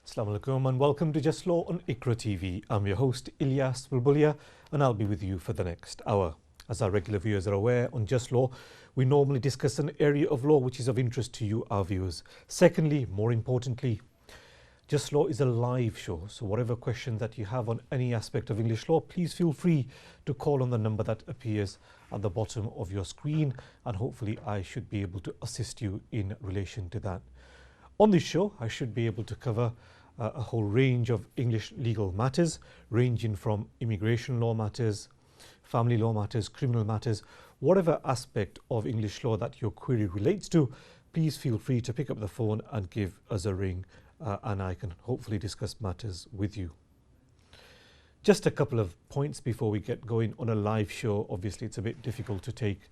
Assalamu alaikum and welcome to Just Law on Iqra TV. I'm your host Ilyas Bulbulia and I'll be with you for the next hour. As our regular viewers are aware, on Just Law we normally discuss an area of law which is of interest to you, our viewers. Secondly, more importantly, Just Law is a live show, so whatever question that you have on any aspect of English law, please feel free to call on the number that appears at the bottom of your screen, and hopefully I should be able to assist you in relation to that. On this show, I should be able to cover a whole range of English legal matters, ranging from immigration law matters, family law matters, criminal matters, whatever aspect of English law that your query relates to. Please feel free to pick up the phone and give us a ring, and I can hopefully discuss matters with you. Just a couple of points before we get going. On a live show, obviously it's a bit difficult to take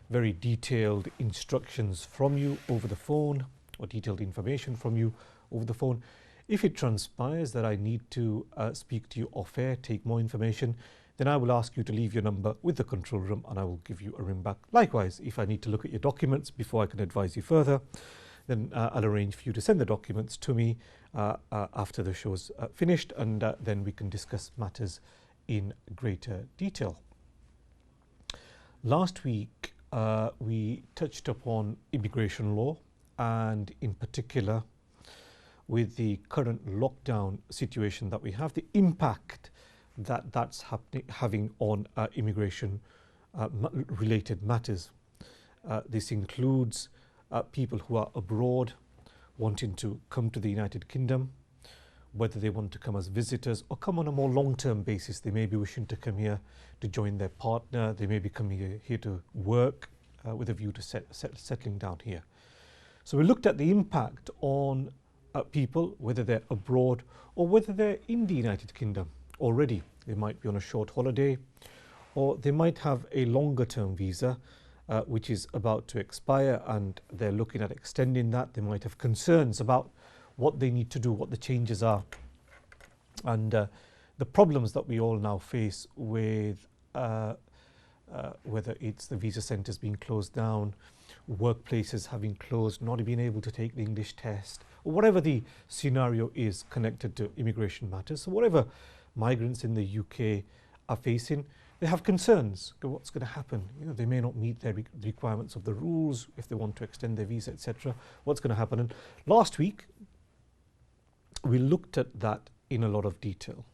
very detailed instructions from you over the phone, or detailed information from you over the phone. If it transpires that I need to speak to you off air, take more information, then I will ask you to leave your number with the control room and I will give you a ring back. Likewise, if I need to look at your documents before I can advise you further, then I'll arrange for you to send the documents to me after the show's finished, and then we can discuss matters in greater detail. Last week we touched upon immigration law, and in particular with the current lockdown situation that we have, the impact that that's having on immigration related matters. This includes people who are abroad wanting to come to the United Kingdom, whether they want to come as visitors or come on a more long-term basis. They may be wishing to come here to join their partner, they may be coming here to work with a view to settling down here. So we looked at the impact on people, whether they're abroad or whether they're in the United Kingdom already. They might be on a short holiday, or they might have a longer term visa which is about to expire and they're looking at extending that. They might have concerns about what they need to do, what the changes are, and the problems that we all now face with whether it's the visa centres being closed down, workplaces having closed, not being able to take the English test, or whatever the scenario is connected to immigration matters. So whatever migrants in the UK are facing, they have concerns. What's going to happen? They may not meet their requirements of the rules if they want to extend their visa, etc. What's going to happen? And last week we looked at that in a lot of detail.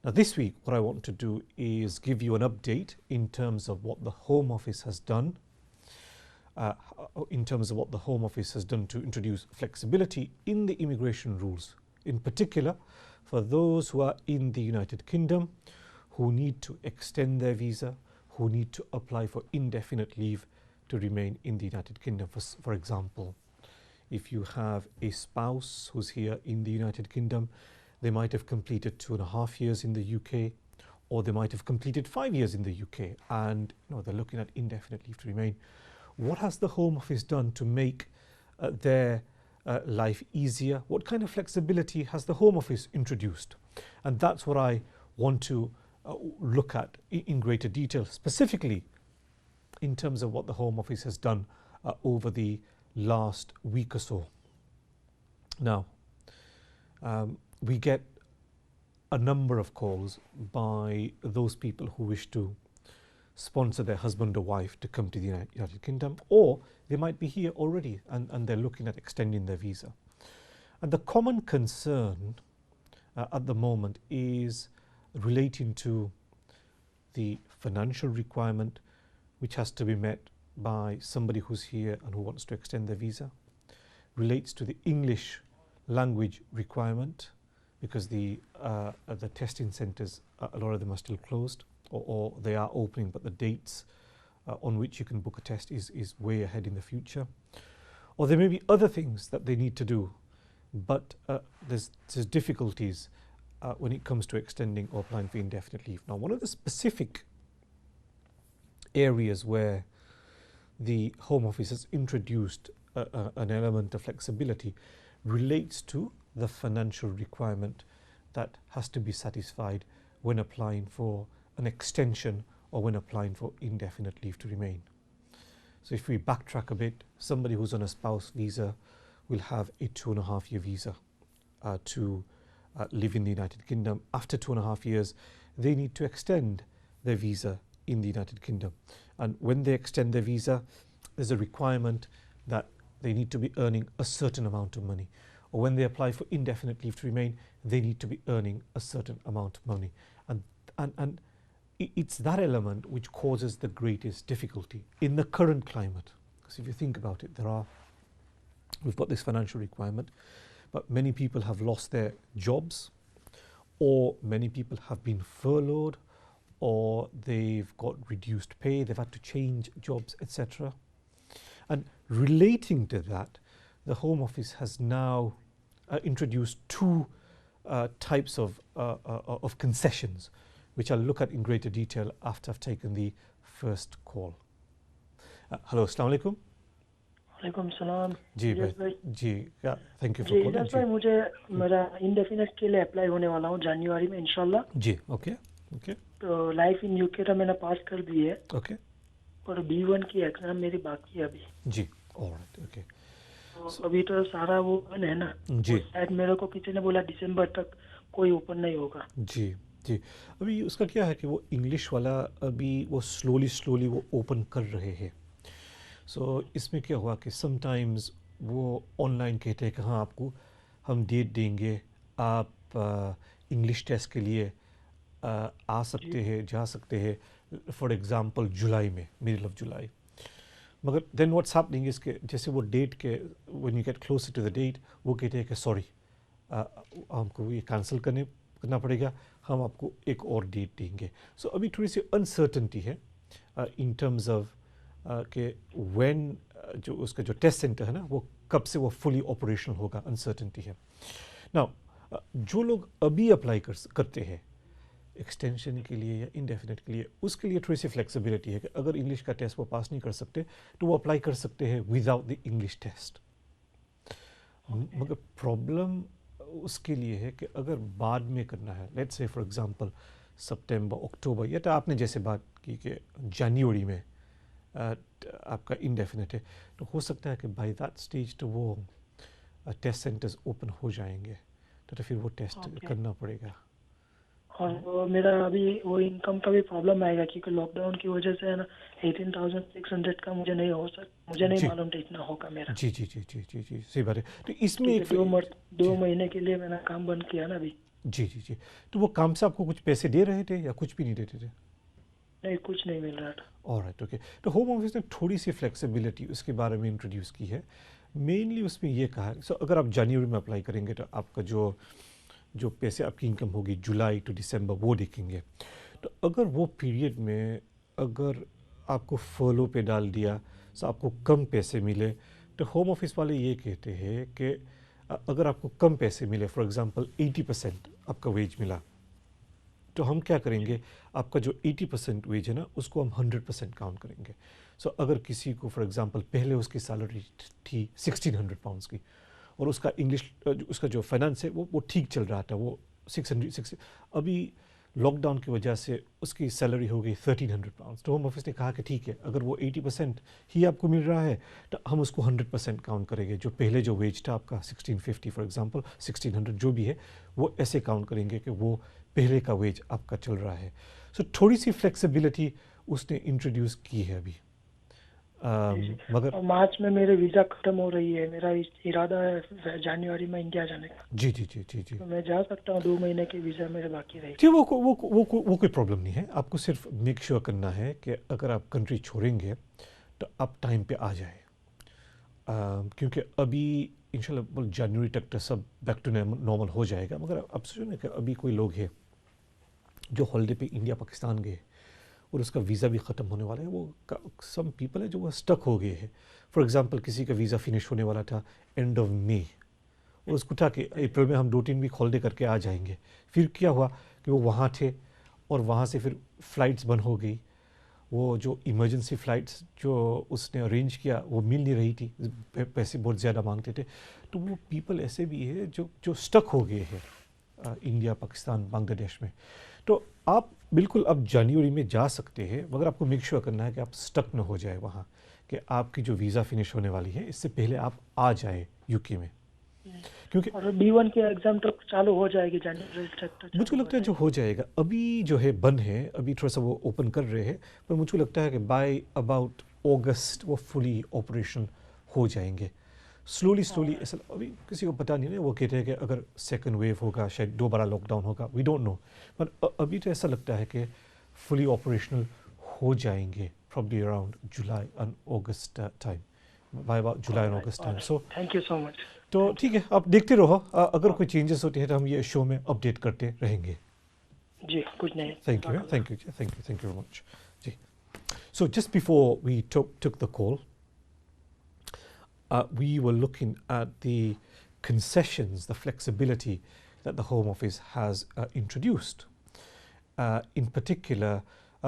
Now this week what I want to do is give you an update in terms of what the Home Office has done, to introduce flexibility in the immigration rules, in particular for those who are in the United Kingdom, who need to extend their visa, who need to apply for indefinite leave to remain in the United Kingdom. For example, if you have a spouse who's here in the United Kingdom, they might have completed 2.5 years in the UK, or they might have completed 5 years in the UK, and they're looking at indefinite leave to remain. What has the Home Office done to make their life easier? What kind of flexibility has the Home Office introduced? And that's what I want to look at in greater detail, specifically in terms of what the Home Office has done over the last week or so. Now, we get a number of calls by those people who wish to sponsor their husband or wife to come to the United Kingdom, or they might be here already and they're looking at extending their visa. And the common concern at the moment is relating to the financial requirement which has to be met by somebody who's here and who wants to extend their visa, relates to the English language requirement, because the testing centres, a lot of them are still closed, or they are opening, but the dates on which you can book a test is way ahead in the future. Or there may be other things that they need to do, but there's difficulties when it comes to extending or applying for indefinite leave. Now, one of the specific areas where the Home Office has introduced an element of flexibility relates to the financial requirement that has to be satisfied when applying for an extension or when applying for indefinite leave to remain. So if we backtrack a bit, somebody who's on a spouse visa will have a 2.5 year visa, to live in the United Kingdom. After 2.5 years, they need to extend their visa in the United Kingdom. And when they extend their visa, there's a requirement that they need to be earning a certain amount of money. Or when they apply for indefinite leave to remain, they need to be earning a certain amount of money. And it's that element which causes the greatest difficulty in the current climate. Because if you think about it, we've got this financial requirement, but many people have lost their jobs, or many people have been furloughed, or they've got reduced pay, they've had to change jobs, etc. And relating to that, the Home Office has now introduced two types of concessions, which I'll look at in greater detail after I've taken the first call. Hello, Assalamu alaikum. वालेकुम सलाम जी yes भाई भाई जी, thank you जी for Ilyas calling भाई जी मुझे मेरा इंडेफिनेट के लिए अप्लाई होने वाला हूँ जनवरी में इंशाल्लाह जी ओके ओके तो लाइफ इन यूके का मैंने पास कर दी है ओके और B1 की एग्जाम मेरी बाकी है अभी जी ऑलराइट ओके तो अभी तो सारा वो बंद है ना जी शायद मेरे को किसी ने बोला दिसंबर तक कोई ओपन नहीं होगा जी जी अभी उसका क्या है कि वो इंग्लिश वाला अभी वो स्लोली वो ओपन कर रहे हैं सो इसमें क्या हुआ कि समटाइम्स वो ऑनलाइन कहते हैं कि हाँ आपको हम डेट देंगे आप इंग्लिश टेस्ट के लिए आ सकते हैं जा सकते हैं फॉर एग्ज़ाम्पल जुलाई में मिडिल ऑफ जुलाई मगर देन व्हाट्स हैपनिंग इज के जैसे वो डेट के when you get closer to the date वो कहते हैं कि सॉरी हमको ये कैंसिल करना पड़ेगा हम आपको एक और डेट देंगे सो अभी थोड़ी सी अनसर्टनिटी है इन टर्म्स ऑफ कि व्हेन जो उसका जो टेस्ट सेंटर है ना वो कब से वो फुली ऑपरेशनल होगा अनसर्टनिटी है नाउ जो लोग अभी अप्लाई करते हैं एक्सटेंशन के लिए या इंडेफिनेट के लिए उसके लिए थोड़ी सी फ्लेक्सिबिलिटी है कि अगर इंग्लिश का टेस्ट वो पास नहीं कर सकते तो वो अप्लाई कर सकते हैं विदाउट द इंग्लिश टेस्ट मगर प्रॉब्लम उसके लिए है कि अगर बाद में करना है लेट्स से फॉर एग्जांपल सितंबर अक्टूबर या तो आपने जैसे बात की कि जनवरी में आपका इंडेफिनेट है तो हो सकता है कि बाय दैट स्टेज तो वो टेस्ट सेंटर्स ओपन हो जाएंगे तो फिर वो टेस्ट करना पड़ेगा और वो मेरा अभी वो इनकम का भी प्रॉब्लम आएगा क्योंकि लॉकडाउन की वजह से है ना 18,600 का मुझे नहीं मालूम था इतना होगा मेरा जी जी जी जी जी जी सही बात है तो इसमें एक दो महीने के लिए मैंने काम बंद किया ना अभी जी जी जी तो वो काम से आपको कुछ पैसे दे रहे थे या कुछ भी नहीं देते थे नहीं कुछ नहीं मिल रहा था ऑलराइट ओके तो होम ऑफिस ने थोड़ी सी फ्लेक्सिबिलिटी उसके बारे में इंट्रोड्यूस की है मेनली उसमें ये कहा सो अगर आप जनवरी में अप्लाई करेंगे तो आपका जो पैसे आपकी इनकम होगी जुलाई टू दिसंबर वो देखेंगे तो अगर वो पीरियड में अगर आपको फॉलो पे डाल दिया तो आपको कम पैसे मिले तो होम ऑफिस वाले ये कहते हैं कि अगर आपको कम पैसे मिले फॉर एग्जांपल 80% आपका वेज मिला तो हम क्या करेंगे आपका जो 80% वेज है ना उसको हम 100% काउंट करेंगे सो अगर किसी को फॉर एग्जांपल पहले उसकी सैलरी थी 1600 पाउंड्स की और उसका इंग्लिश उसका जो फाइनेंस है वो ठीक चल रहा था वो 600 अभी लॉकडाउन की वजह से उसकी सैलरी हो गई 1300 पाउंड्स तो होम ऑफिस ने कहा कि ठीक है अगर वो 80% ही आपको मिल रहा है तो हम उसको 100% काउंट करेंगे जो पहले जो वेज था आपका 1650 फॉर एग्जांपल 1600 जो भी है वो ऐसे काउंट करेंगे कि वो पहले का वेज आपका चल रहा है सो थोड़ी सी फ्लेक्सिबिलिटी उसने इंट्रोड्यूस की है अभी मगर मार्च में मेरे वीज़ा ख़त्म हो रही है मेरा इरादा है जनवरी में इंडिया जाने का जी जी जी जी जी तो मैं जा सकता हूँ 2 महीने के वीज़ा मेरे बाकी रहेगी जी वो कोई प्रॉब्लम नहीं है आपको सिर्फ मेक श्योर करना है कि अगर आप कंट्री छोड़ेंगे तो आप टाइम पे आ जाए क्योंकि अभी इंशाल्लाह जनवरी तक तो सब बैक टू नॉर्मल हो जाएगा मगर आप सोचो ना कि अभी कोई लोग हैं जो हॉलीडे पे इंडिया पाकिस्तान गए और उसका वीज़ा भी ख़त्म होने वाला है वो सम पीपल है जो वो स्टक हो गए हैं फॉर एग्जांपल किसी का वीज़ा फिनिश होने वाला था एंड ऑफ मई और उसको था कि अप्रैल में हम 2-3 वीक हॉलीडे करके आ जाएंगे फिर क्या हुआ कि वो वहाँ थे और वहाँ से फिर फ़्लाइट्स बंद हो गई वो जो इमरजेंसी फ़्लाइट्स जो उसने अरेंज किया वो मिल नहीं रही थी पैसे बहुत ज़्यादा मांगते थे तो वो पीपल ऐसे भी है जो स्टक हो गए हैं इंडिया पाकिस्तान बांग्लादेश में तो आप बिल्कुल अब जनवरी में जा सकते हैं मगर आपको मेक श्योर करना है कि आप स्टक न हो जाए वहाँ कि आपकी जो वीज़ा फिनिश होने वाली है इससे पहले आप आ जाए यूके में क्योंकि और B1 की एग्जाम तो चालू हो जाएगी जनवरी तक तो मुझको चालू हो लगता है जो जाएगी। हो जाएगा, अभी जो है बंद है, अभी थोड़ा सा वो ओपन कर रहे हैं, पर मुझको लगता है कि बाय अबाउट अगस्त वो फुली ऑपरेशन हो जाएंगे। स्लोली स्लोली ऐसा अभी किसी को पता नहीं है, वो कहते हैं कि अगर सेकंड वेव होगा शायद दोबारा लॉकडाउन होगा, वी डोंट नो, पर अभी तो ऐसा लगता है कि फुली ऑपरेशनल हो जाएंगे probably around July and August time, by about July and August time. So thank you so much. तो ठीक है, आप देखते रहो, अगर कोई चेंजेस होते हैं तो हम ये शो में अपडेट करते रहेंगे। जी कुछ नहीं। Thank you, thank you, thank you very much. Ji. So just before we took the call, we were looking at the concessions, the flexibility that the Home Office has introduced, in particular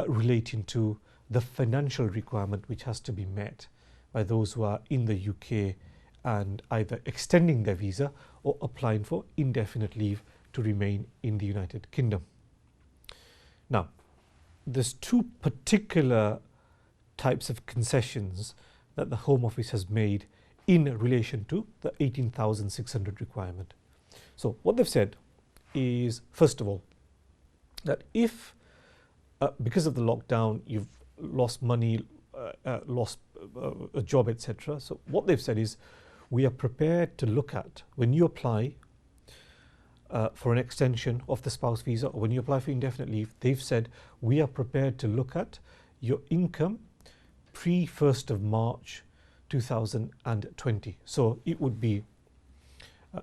relating to the financial requirement which has to be met by those who are in the UK and either extending their visa or applying for indefinite leave to remain in the United Kingdom. Now, there's two particular types of concessions that the Home Office has made in relation to the 18,600 requirement. So what they've said is, first of all, that if because of the lockdown you've lost money, lost a job, etc. So what they've said is, we are prepared to look at when you apply for an extension of the spouse visa or when you apply for indefinite leave, they've said we are prepared to look at your income pre 1st of March 2020. So it would be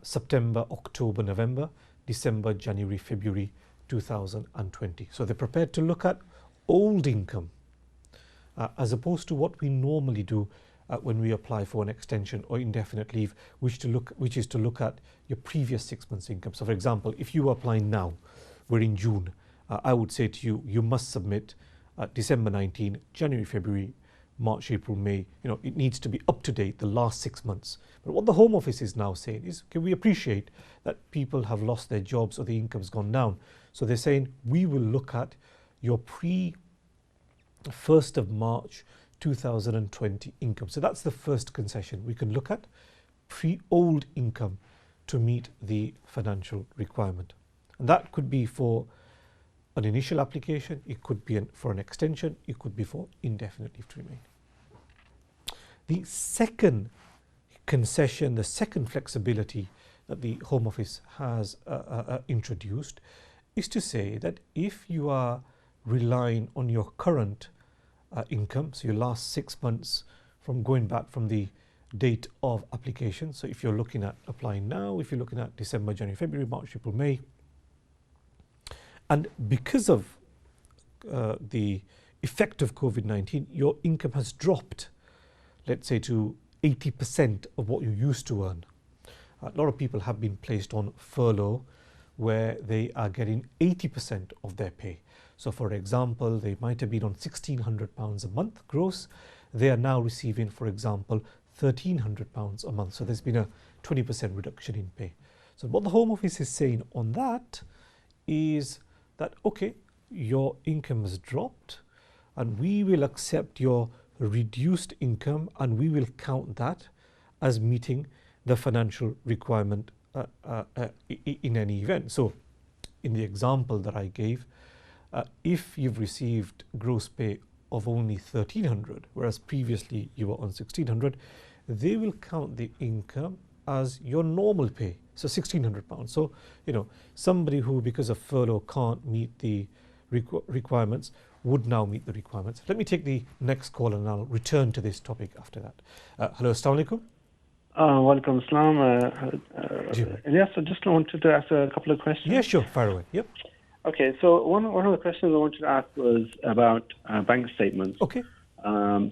September, October, November, December, January, February 2020. So they're prepared to look at old income as opposed to what we normally do when we apply for an extension or indefinite leave, which is to look at your previous 6 months income. So for example, if you are applying now, we're in June, I would say to you, you must submit December 19, January, February, March, April, May. You know, it needs to be up to date, the last 6 months. But what the Home Office is now saying is, okay, we appreciate that people have lost their jobs or the income's gone down. So they're saying, we will look at your pre 1st of March 2020 income. So that's the first concession. We can look at pre-old income to meet the financial requirement. And that could be for an initial application, it could be for an extension, it could be for indefinite leave to remain. The second concession, the second flexibility that the Home Office has introduced is to say that if you are relying on your current income, so your last 6 months from going back from the date of application, so if you're looking at applying now, if you're looking at December, January, February, March, April, May, and because of the effect of COVID-19, your income has dropped, let's say, to 80% of what you used to earn. A lot of people have been placed on furlough where they are getting 80% of their pay. So for example, they might have been on £1,600 a month gross. They are now receiving, for example, £1,300 a month. So there's been a 20% reduction in pay. So what the Home Office is saying on that is that, okay, your income has dropped and we will accept your reduced income and we will count that as meeting the financial requirement in any event. So in the example that I gave, if you've received gross pay of only 1,300, whereas previously you were on 1,600, they will count the income as your normal pay, so £1,600. So, you know, somebody who because of furlough can't meet the requirements would now meet the requirements. Let me take the next call and I'll return to this topic after that. Hello, Assalamu alaikum. Welcome, Islam. Ilyas, I just wanted to ask a couple of questions. Yeah, sure, fire away. Yep. Okay, so one of the questions I wanted to ask was about bank statements. Okay.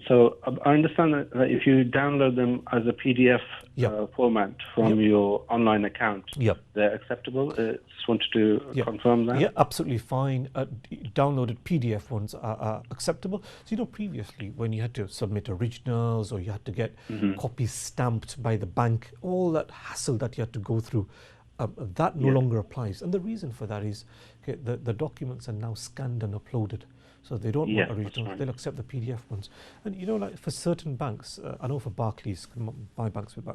So I understand that if you download them as a PDF format from your online account, they're acceptable. Just wanted to confirm that. Yeah, absolutely fine. Downloaded PDF ones are acceptable. So, you know, previously when you had to submit originals or you had to get copies stamped by the bank, all that hassle that you had to go through, that no longer applies. And the reason for that is the documents are now scanned and uploaded. So they don't want originals, they'll accept the PDF ones. And you know, like for certain banks, I know for Barclays, my banks with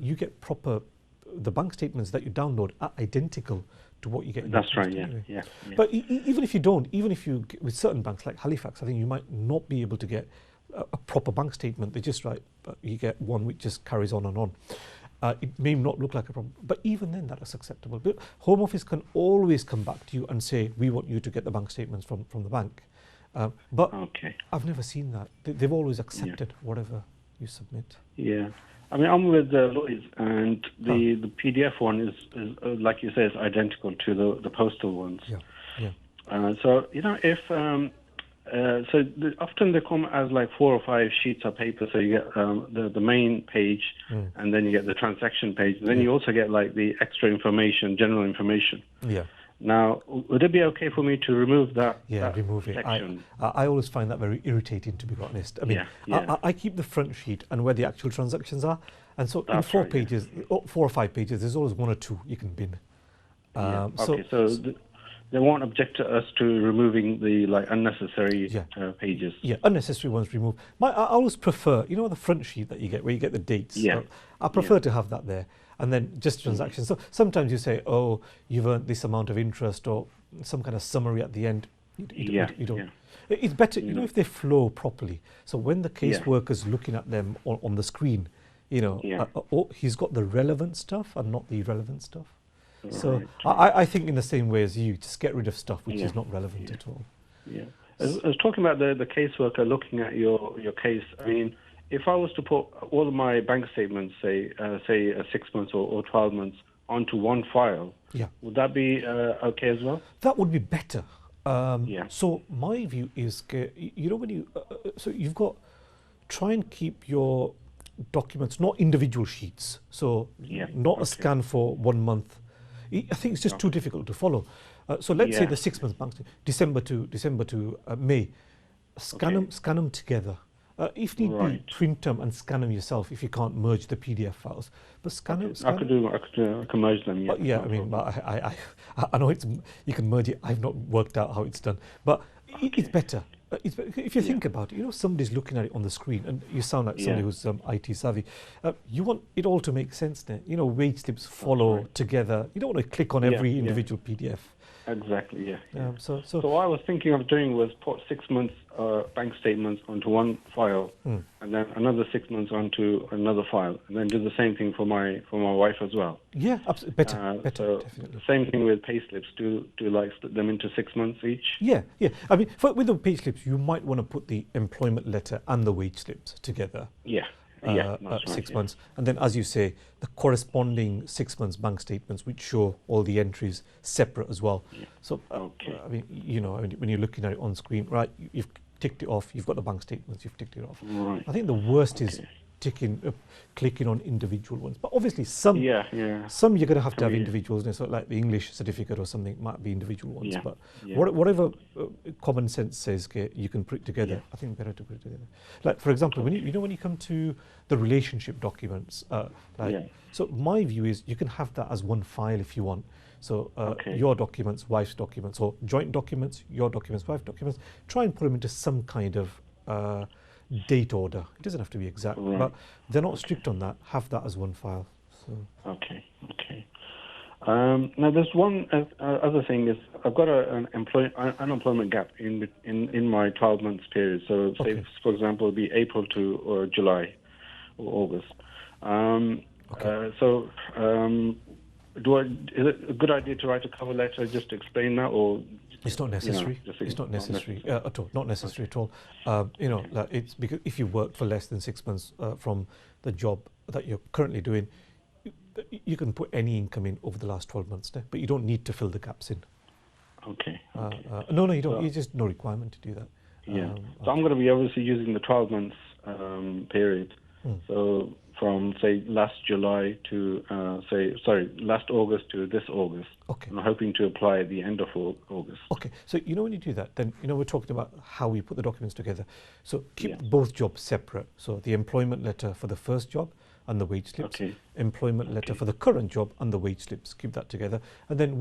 you get proper the bank statements that you download are identical to what you get in That's your post right, anyway. yeah. But even if you don't, with certain banks like Halifax, I think you might not be able to get a proper bank statement. They just write, you get one which just carries on and on. It may not look like a problem, but even then that is acceptable. But Home Office can always come back to you and say, we want you to get the bank statements from the bank. But I've never seen that. They've always accepted whatever you submit. Yeah. I mean, I'm with Lloyds, and the PDF one is like you say, is identical to the postal ones. So, if often they come as like 4 or 5 sheets of paper. So you get the main page, and then you get the transaction page, and then you also get like the extra information, general information. Yeah. Now, would it be okay for me to remove that? Yeah, remove it. I always find that very irritating, to be honest. I mean, I keep the front sheet and where the actual transactions are, and so in 4 pages, 4 or 5 pages, there's always 1 or 2 you can bin. So they won't object to us to removing the unnecessary pages. Yeah, unnecessary ones removed. I always prefer, the front sheet that you get where you get the dates. Yeah. I prefer to have that there, and then just transactions. So sometimes you say, oh, you've earned this amount of interest, or some kind of summary at the end. You don't. It's better, if they flow properly. So when the caseworker's looking at them on the screen, he's got the relevant stuff and not the irrelevant stuff. So I think in the same way as you, just get rid of stuff which is not relevant at all. Yeah. I was talking about the caseworker looking at your case. I mean, if I was to put all of my bank statements, say 6 months or 12 months, onto one file, would that be okay as well? That would be better. So my view is, when you, so you've got, try and keep your documents, not individual sheets. So not a scan for 1 month. I think it's just too difficult to follow. So let's say the 6 months bank statement, December to May, scan them together. If need be, print them and scan them yourself if you can't merge the PDF files. But scan them. I can merge them. Yeah, I mean, I know you can merge it. I've not worked out how it's done, but it's better. If you think about it, somebody's looking at it on the screen, and you sound like somebody who's IT savvy. You want it all to make sense there. Wage slips follow together. You don't want to click on every individual PDF. Exactly. So what I was thinking of doing was put 6 months bank statements onto one file, and then another 6 months onto another file, and then do the same thing for my wife as well. Yeah, absolutely. Better. So definitely. Same thing with payslips. Do split them into 6 months each? Yeah. I mean, with the payslips, you might want to put the employment letter and the wage slips together. 6 months, and then, as you say, the corresponding 6 months bank statements which show all the entries separate as well. So I mean, when you're looking at it on screen, right, you've ticked it off. You've got the bank statements. You've ticked it off. Right. I think the worst is clicking on individual ones, but obviously some you're going to have to have individuals. So like the English certificate or something might be individual ones, but whatever common sense says you can put it together. I think better to put it together. Like, for example, when you come to the relationship documents, so my view is you can have that as one file if you want. So your documents, wife's documents, or joint documents, your documents, wife's documents. Try and put them into some kind of date order. It doesn't have to be exact, but they're not strict on that. Have that as one file. So. Okay. Now there's one other thing is I've got an unemployment gap in my 12 months period. So say, for example, it'll be April to July or August. Is it a good idea to write a cover letter just to explain that, or? It's not necessary. It's not necessary at all. Not necessary at all. It's because if you work for less than 6 months from the job that you're currently doing, you can put any income in over the last 12 months there, but you don't need to fill the gaps in. Okay. No, you don't. There's just no requirement to do that. So I'm going to be obviously using the 12 months period. So from say last July to last August to this August. I'm hoping to apply at the end of August. Okay, so when you do that, then we're talking about how we put the documents together. So keep both jobs separate. So the employment letter for the first job and the wage slips. Employment letter for the current job and the wage slips. Keep that together. And then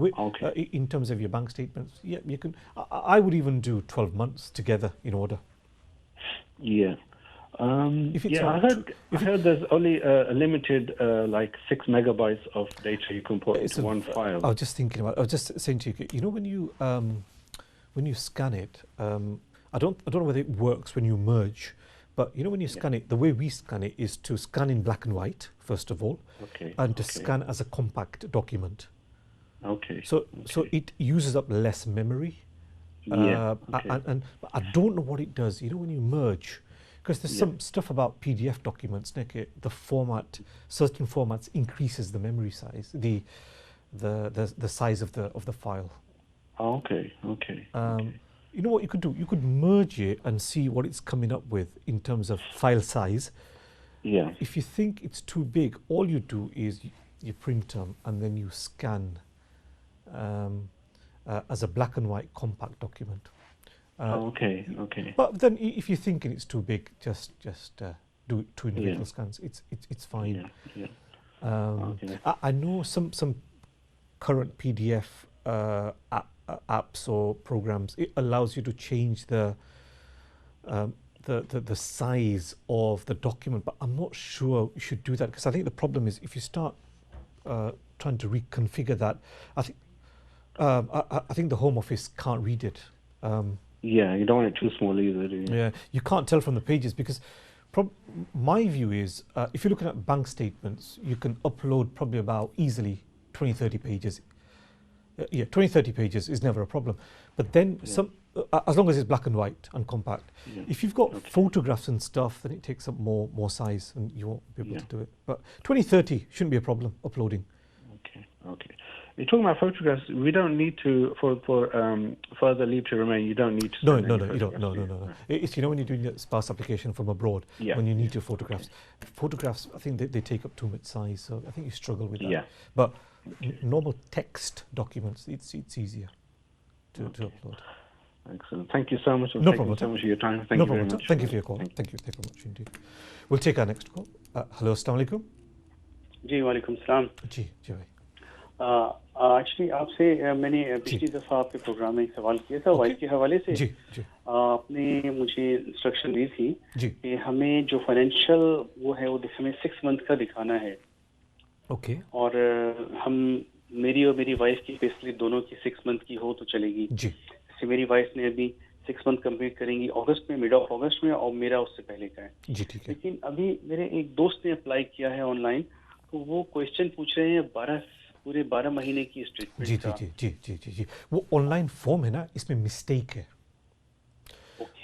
in terms of your bank statements, you can. I would even do 12 months together in order. Yeah. If it's Yeah, on I heard there's only a limited like 6 megabytes of data you can put into one file. I was just thinking about. I was just saying to you, you know, when you scan it, I don't know whether it works when you merge, but you know when you scan it, the way we scan it is to scan in black and white first of all, and to scan as a compact document. Okay. So it uses up less memory. Yeah. And I don't know what it does. You know when you merge, because there's some stuff about PDF documents, the format, certain formats increases the memory size, the size of the file. Okay. You know what you could do? You could merge it and see what it's coming up with in terms of file size. Yeah. If you think it's too big, all you do is you print them and then you scan as a black and white compact document. Okay. But then if you're thinking it's too big, just do 2 individual scans. It's fine. Yeah. I know some current PDF apps or programs, it allows you to change the size of the document, but I'm not sure you should do that, because I think the problem is if you start trying to reconfigure that, I think the Home Office can't read it. Yeah, you don't want it too small either, do you? Yeah, you can't tell from the pages, because my view is if you're looking at bank statements, you can upload probably about easily 20-30 pages. 20-30 pages is never a problem. But then as long as it's black and white and compact. If you've got photographs and stuff, then it takes up more size and you won't be able to do it. But 20-30 shouldn't be a problem uploading. Okay. You're talking about photographs. We don't need to, for further leave to remain, you don't need to No, send any you don't. photographs, No. It's, you know, when you're doing a sparse application from abroad, when you need your photographs. Photographs, I think they take up too much size, so I think you struggle with that. Yeah. But normal text documents, it's easier to upload. Excellent. Thank you so much for No taking problem. so much of your time. Thank you very much. Thank you for your call. Thank you very much indeed. We'll take our next call. Hello, Assalamu alaikum. जी वालेकुम सलाम जी भाई. Actually आपसे मैंने पिछली दफ़ा आपके programme में एक सवाल किया था वाइफ के हवाले से. जी. आपने मुझे इंस्ट्रक्शन दी थी कि हमें जो फाइनेंशियल वो है वो हमें 6 मंथ का दिखाना है. ओके. और हम मेरी और मेरी वाइफ की बेसिकली दोनों की 6 मंथ की हो तो चलेगी. जी. जैसे मेरी वाइफ ने अभी 6 मंथ कंप्लीट करेंगी अगस्त में, मिड ऑफ अगस्त में, और मेरा उससे पहले का है. जी ठीक है. लेकिन अभी मेरे एक दोस्त ने अप्लाई किया है ऑनलाइन, तो वो क्वेश्चन पूछ रहे हैं पूरे 12 महीने की स्टेटमेंट का. जी. वो ऑनलाइन फॉर्म है ना, इसमें मिस्टेक है.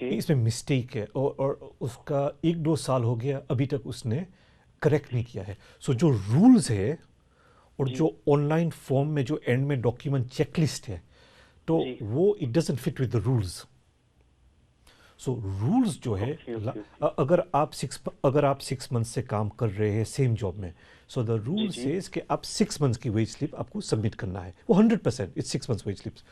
इसमें मिस्टेक है और उसका 1-2 साल हो गया, अभी तक उसने करेक्ट नहीं किया है. सो जो रूल्स है और जो ऑनलाइन फॉर्म में जो एंड में डॉक्यूमेंट चेकलिस्ट है, तो वो it doesn't fit with the rules. So rules जो है, अगर आप 6 मंथ से काम कर रहे हैं सेम जॉब में, सो द रूल सेज कि आप 6 मंथ्स की वेज स्लिप आपको सबमिट करना है. वो 100% इट्स 6 मंथ्स वेज स्लिप्स.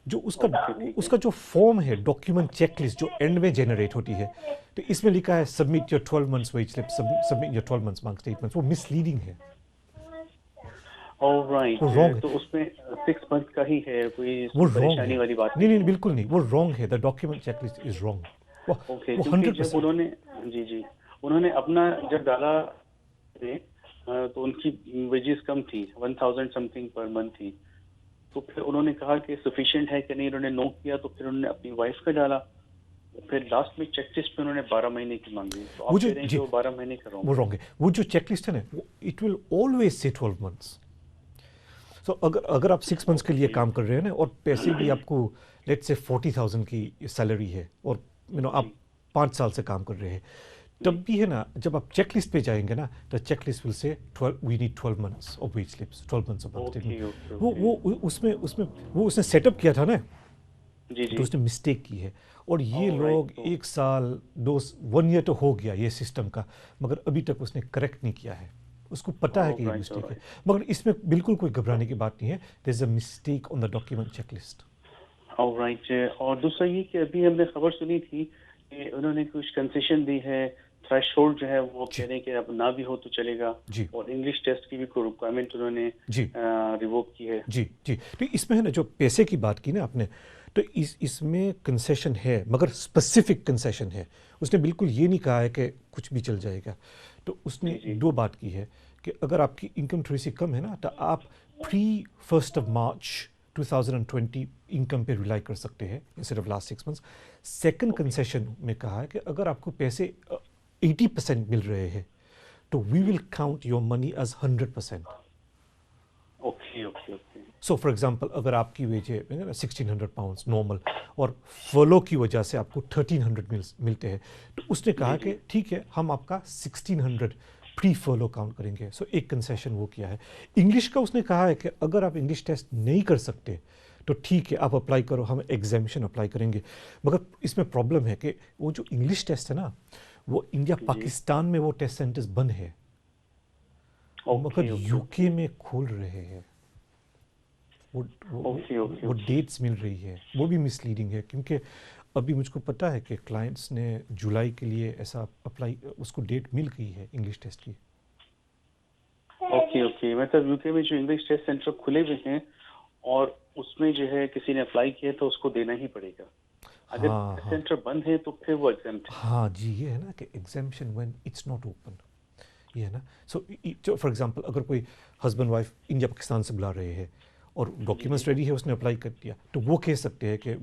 जो उसका जो फॉर्म है, डॉक्यूमेंट चेकलिस्ट जो एंड में जनरेट होती है, तो इसमें लिखा है submit your 12 months wage slip, submit your 12 months bank statements. वो मिसलीडिंग है. ऑलराइट. तो उसमें 6 मंथ का ही है, कोई परेशानी वाली बात नहीं, बिल्कुल नहीं. वो रॉन्ग है. The document checklist is wrong. Okay. जब उन्होंने अपना जब डाला तो उनकी वेजेस कम थी, 1000 समथिंग पर मंथ थी. तो फिर उन्होंने कहा कि सफिशिएंट है कि नहीं, उन्होंने नो किया, तो फिर उन्होंने अपनी वाइफ का डाला. फिर लास्ट में चेकलिस्ट पे उन्होंने 12 महीने की मांगी. तो आप कह रहे हैं कि वो 12 महीने का रॉन्ग है. वो जो चेकलिस्ट है ना, it will always say 12 months. सो अगर आप 6 मंथ्स के लिए काम कर रहे हैं ना, और पैसे भी आपको लेट्स से 40,000 की सैलरी है, और आप 5 साल से काम कर रहे हैं, तब भी है ना, जब आप चेकलिस्ट पे जाएंगे ना, तो checklist will say we need 12 months of wage slips, 12 months of bank statement. वो उसने सेटअप किया था ना, तो उसने मिस्टेक की है. और ये लोग 1 साल 1 ईयर तो हो गया ये सिस्टम का, मगर अभी तक उसने करेक्ट नहीं किया है. उसको पता है कि ये मिस्टेक है, मगर इसमें बिल्कुल कोई घबराने की बात नहीं है. There is a mistake on the document checklist. Alright. और दूसरा ये कि अभी हमने खबर सुनी थी कि उन्होंने कुछ कंसेशन दी है थ्रेशोल्ड जो है वो कह रहे हैं कि अब ना भी हो तो चलेगा, जी। और इंग्लिश टेस्ट की भी कोई रिक्वायरमेंट उन्होंने रिवोक की है। जी जी। तो इसमें है ना, जो पैसे की बात की ना आपने, तो इसमें कंसेशन है, मगर स्पेसिफिक कंसेशन है। उसने बिल्कुल ये नहीं कहा है कि कुछ भी चल जाएगा। तो उसने जी, जी। दो बात की है कि अगर आपकी इनकम थोड़ी सी कम है ना, तो आप प्री 1 मार्च 2020 इनकम पे रिलाई कर सकते हैं instead of last 6 months. Second concession में कहा है कि अगर आपको पैसे 80% मिल रहे हैं, तो we will count your money as 100%। Okay okay okay. So for example, अगर आपकी वेज है 1600 पाउंड्स नॉर्मल, और फॉलो की वजह से आपको 1300 मिलते हैं, तो उसने कहा कि ठीक है, हम आपका 1600 प्री फॉलो काउंट करेंगे। सो एक कंसेशन वो किया है। इंग्लिश का उसने कहा है कि अगर आप इंग्लिश टेस्ट नहीं कर सकते तो ठीक है, आप अप्लाई करो, हम एग्जामिशन अप्लाई करेंगे। मगर इसमें प्रॉब्लम है कि वो जो इंग्लिश टेस्ट है ना, वो इंडिया पाकिस्तान में वो टेस्ट सेंटर्स बंद है, मगर यूके में खोल रहे हैं। वो डेट्स मिल रही है, वो भी मिसलीडिंग है, क्योंकि अभी मुझको पता है कि क्लाइंट्स ने जुलाई के लिए ऐसा अप्लाई, उसको डेट मिल गई है इंग्लिश टेस्ट की। Okay okay. मतलब यूके में जो इंग्लिश टेस्ट सेंटर खुले हुए हैं और उसमें जो है किसी ने अप्लाई किया तो उसको देना ही पड़ेगा। अगर टेस्ट सेंटर बंद है तो फिर वो एग्जाम्प्ट है। हाँ जी, ये है ना कि exemption when it's not open, ये है ना। सो फॉर एग्जांपल, अगर कोई हस्बैंड वाइफ इंडिया पाकिस्तान से बुला रहे हैं और डॉक्यूमेंट्स रेडी है, उसने अप्लाई कर दिया, तो वो कह सकते हैं कि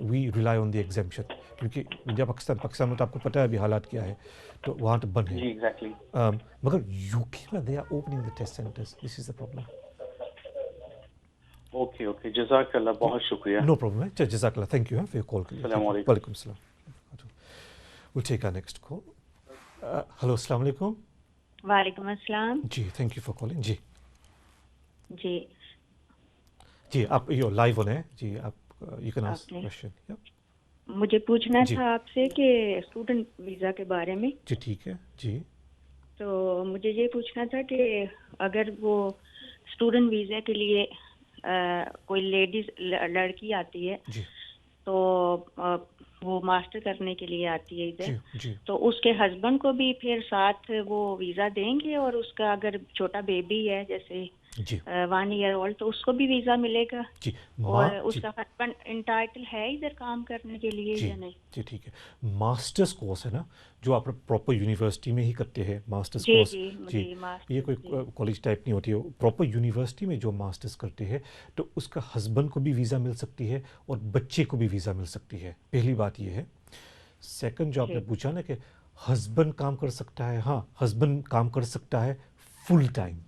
we rely on the exemption, क्योंकि इंडिया पाकिस्तान में तो आपको पता है अभी हालात क्या है, तो वहाँ तो बंद है। जी एग्जैक्टली। मगर यूके में they are opening the test centres, this is the problem. Okay okay, जज़ाकल्लाह, बहुत शुक्रिया। नो प्रॉब्लम है, जज़ाकल्लाह, thank you for your call के लिए। अस्सलाम वालेकुम। वालेकुम सलाम। Will take our next call. Hello, अस्सलाम वालेकुम। वालेकुम अस्सलाम। जी, थैंक यू फॉर कॉलिंग। जी जी जी, आप यो लाइव ऑन है जी, आप यू कैन आस्क क्वेश्चन। मुझे पूछना जी। था आपसे कि स्टूडेंट वीज़ा के बारे में। जी ठीक है जी। तो मुझे ये पूछना था कि अगर वो स्टूडेंट वीज़ा के लिए कोई लेडीज लड़की आती है, जी तो वो मास्टर करने के लिए आती है इधर, जी जी तो उसके हस्बैंड को भी फिर साथ वो वीज़ा देंगे, और उसका अगर छोटा बेबी है जैसे जी 1 ईयर ओल्ड, तो उसको भी वीज़ा मिलेगा? जी और उसका हस्बैंड इंटाइटल है इधर काम करने के लिए जी या नहीं? जी ठीक है। मास्टर्स कोर्स है ना, जो आप प्रॉपर यूनिवर्सिटी में ही करते हैं मास्टर्स जी कोर्स। जी जी, जी मास्टर ये कोई जी। कॉलेज टाइप नहीं होती है, प्रॉपर यूनिवर्सिटी में जो मास्टर्स करते हैं, तो उसका हस्बैंड को भी वीज़ा मिल सकती है और बच्चे को भी वीज़ा मिल सकती है। पहली बात ये है। सेकंड, जो आपने ठीक पूछा ना कि हस्बैंड काम कर सकता है, हाँ, हस्बैंड काम कर सकता है फुल टाइम।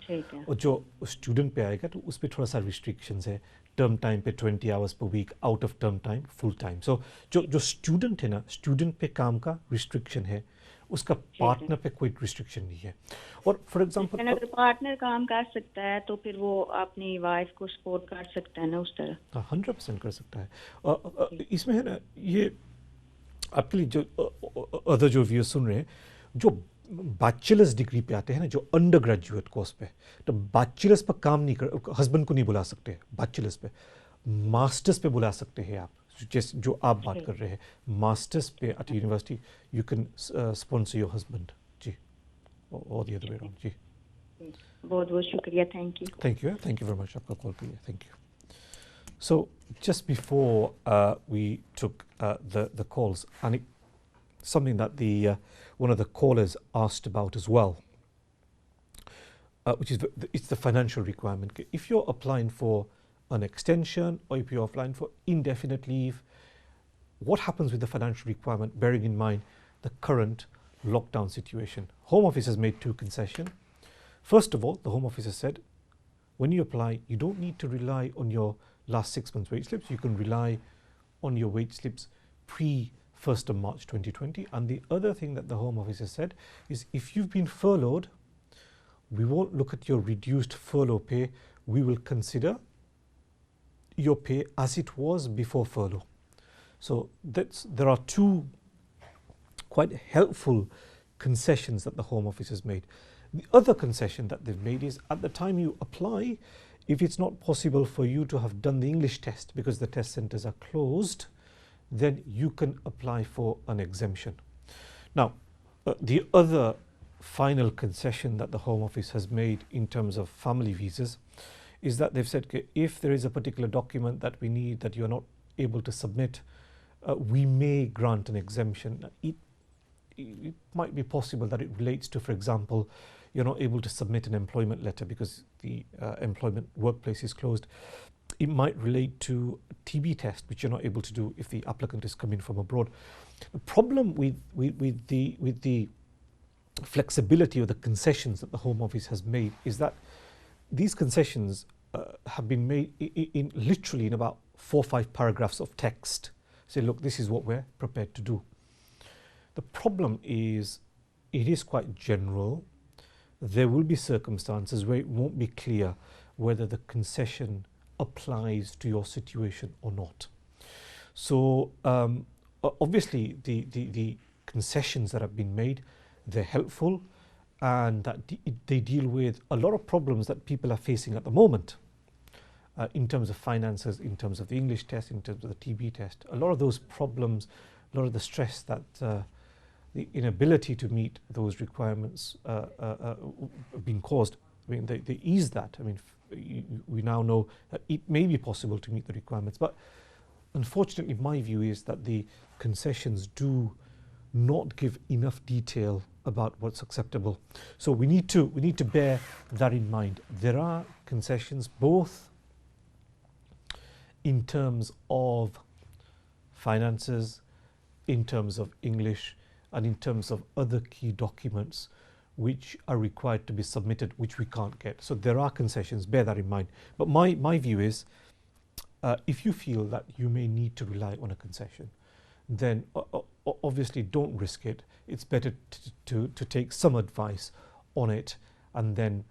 ठीक है। और जो स्टूडेंट पे आएगा तो उस पर थोड़ा सा रिस्ट्रिक्शंस है। टर्म टाइम पे 20 hours per week, out of term time full time. So जो स्टूडेंट है ना, स्टूडेंट पे काम का रिस्ट्रिक्शन है, उसका पार्टनर पे कोई रिस्ट्रिक्शन नहीं है। और फॉर लेकिन एग्जांपल, अगर पार्टनर काम कर सकता है तो फिर वो अपनी वाइफ को सपोर्ट कर सकता है ना उस तरह। 100% कर सकता है। इसमें है ना, ये आपके लिए जो अदर जो व्यूअर्स सुन रहे हैं, जो बैचलर्स डिग्री पे आते हैं ना, जो अंडर ग्रेजुएट कोर्स पे, तो बैचलर्स पर काम नहीं कर, हस्बैंड को नहीं बुला सकते बैचलर्स पे। मास्टर्स पे बुला सकते हैं आप, जैसे जो आप बात कर रहे हैं, मास्टर्स पे at university you can sponsor your husband जी, और द अदर वे अराउंड जी। बहुत बहुत शुक्रिया, thank you. Thank you very much आपका कॉल के लिए, thank you. So just before we took the calls, and something that one of the callers asked about as well, which is it's the financial requirement. If you're applying for an extension or if you're applying for indefinite leave, what happens with the financial requirement, bearing in mind the current lockdown situation? Home Office has made two concessions. First of all, the Home Office has said, when you apply, you don't need to rely on your last 6 months wage slips. You can rely on your wage slips pre 1st of March 2020. And the other thing that the Home Office has said is, if you've been furloughed, we won't look at your reduced furlough pay. We will consider your pay as it was before furlough. So there are two quite helpful concessions that the Home Office has made. The other concession that they've made is, at the time you apply, if it's not possible for you to have done the English test because the test centers are closed, then you can apply for an exemption. Now, the other final concession that the Home Office has made in terms of family visas is that they've said, okay, if there is a particular document that we need that you're not able to submit, we may grant an exemption. It might be possible that it relates to, for example, you're not able to submit an employment letter because the employment workplace is closed. It might relate to a TB test, which you're not able to do if the applicant is coming from abroad. The problem with the flexibility or the concessions that the Home Office has made is that these concessions have been made in literally in about 4 or 5 paragraphs of text. Say, look, this is what we're prepared to do. The problem is it is quite general. There will be circumstances where it won't be clear whether the concession applies to your situation or not. So obviously the concessions that have been made, they're helpful, and that they deal with a lot of problems that people are facing at the moment in terms of finances, in terms of the English test, in terms of the TB test. A lot of those problems, a lot of the stress that the inability to meet those requirements being caused, I mean, they ease that. I mean, we now know that it may be possible to meet the requirements, but unfortunately my view is that the concessions do not give enough detail about what's acceptable. So we need to bear that in mind. There are concessions both in terms of finances, in terms of English, and in terms of other key documents which are required to be submitted, which we can't get. So there are concessions, bear that in mind. But my view is, if you feel that you may need to rely on a concession, then obviously don't risk it. It's better to take some advice on it, and then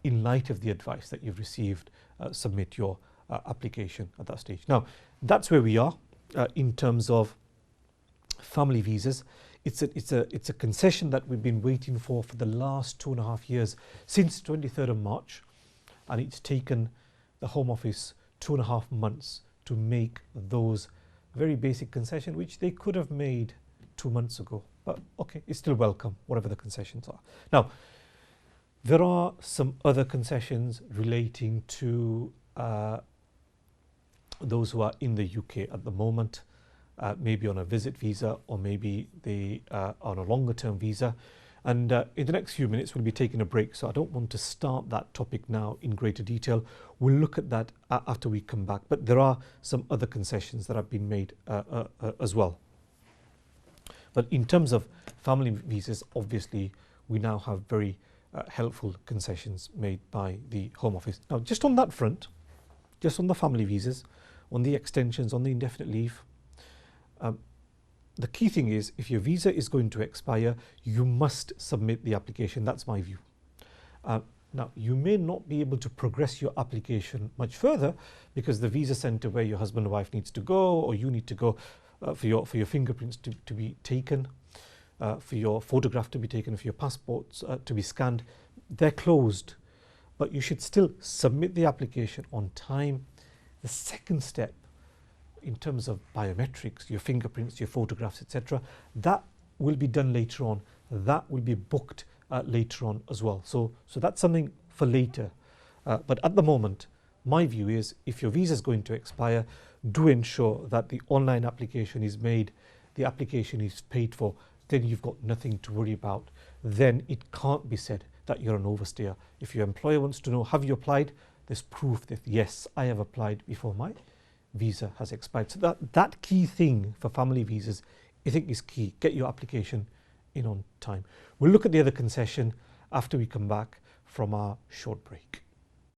in light of the advice that you've received, submit your application at that stage. Now, that's where we are in terms of family visas. It's a concession that we've been waiting for the last 2.5 years, since 23rd of March, and it's taken the Home Office 2.5 months to make those very basic concession, which they could have made 2 months ago. But okay, it's still welcome, whatever the concessions are. Now, there are some other concessions relating to those who are in the UK at the moment, maybe on a visit visa, or maybe they are on a longer term visa. And in the next few minutes, we'll be taking a break, so I don't want to start that topic now in greater detail. We'll look at that after we come back. But there are some other concessions that have been made as well. But in terms of family visas, obviously, we now have very helpful concessions made by the Home Office. Now, just on that front, just on the family visas, on the extensions, on the indefinite leave, the key thing is, if your visa is going to expire, you must submit the application. That's my view. Now, you may not be able to progress your application much further because the visa centre where your husband or wife needs to go, or you need to go for your fingerprints to be taken, for your photograph to be taken, for your passports to be scanned, they're closed. But you should still submit the application on time. The second step, in terms of biometrics, your fingerprints, your photographs, etc., that will be done later on. That will be booked later on as well. So that's something for later. But at the moment, my view is, if your visa is going to expire, do ensure that the online application is made, the application is paid for, then you've got nothing to worry about. Then it can't be said that you're an overstayer. If your employer wants to know, have you applied? There's proof that, yes, I have applied before my visa has expired. So that key thing for family visas, I think, is key. Get your application in on time. We'll look at the other concession after we come back from our short break.